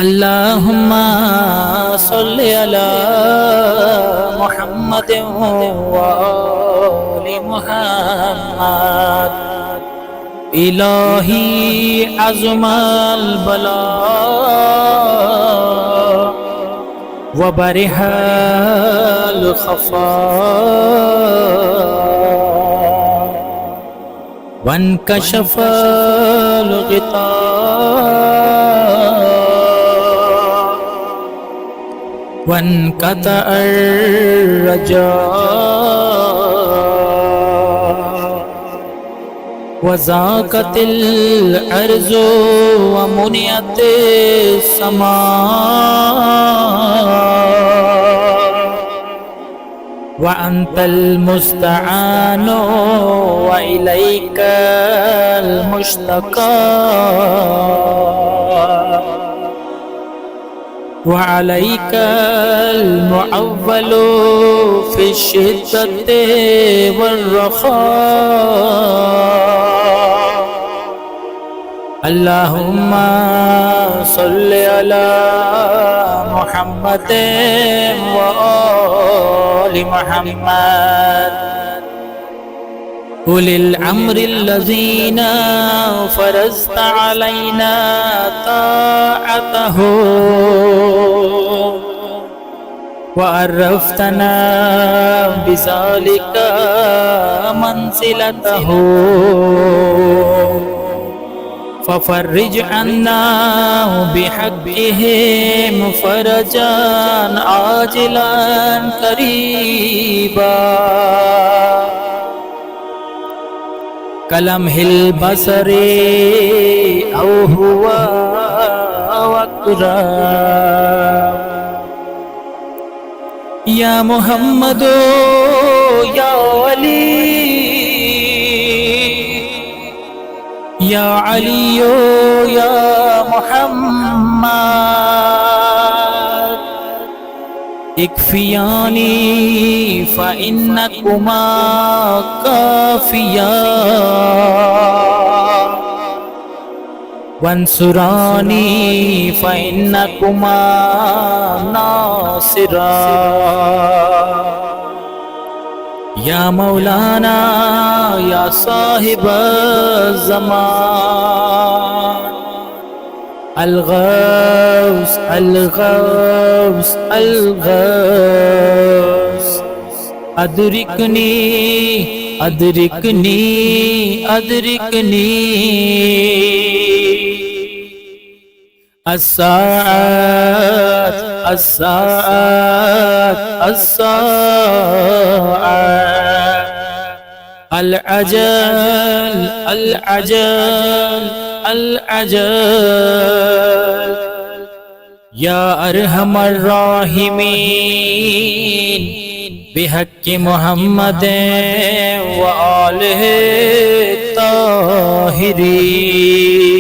अल्लाहुम्मा सल्लि अला मुहम्मदिन व आलि मुहम्मद। इलाही अज़मल बला व बरिहल खफा वन्कशफल गिता वन्क़तअर रजा वज़ाक़तिल अर्ज़ु व मुनियतिस समा व अंतल मुस्तआनु व इलैकल मुश्तक़ा व अलैकल मुअव्वलु फ़िश्शिद्दति वर्रख़ा। अल्लाहुम्मा सल्लि अला मुहम्मदिन व आलि मुहम्मद। उलिल अम्रिल्लज़ीना फ़रज़्त अलैना ताअतहु व अर्रफ़्तना बिज़ालिका मंज़िलतहु फ़फ़र्रिज अन्ना बिहक़्क़िहिम फ़रजन आजिलन क़रीबा। कलमहिल बसरे औ हुवा अक़रब। या मुहम्मदो या अली या अलियो या मुहम्मद। इक्फ़ियानी फ़इन्नकुमा काफ़िया वंसुरानी फ़इन्नकुमा नासिरा। या मौलाना या साहिब ज़मान अल-गौस अल-गौस अल-गौस। अदरिकनी अदरिकनी अदरिकनी। अस्साअत अस्साअत अस्साअत। अल-अजल अल-अजल अल-अजल। या अरहमर राहिमीन बिहक़्क़ि मुहम्मदिन व आलिहि ताहिरीन।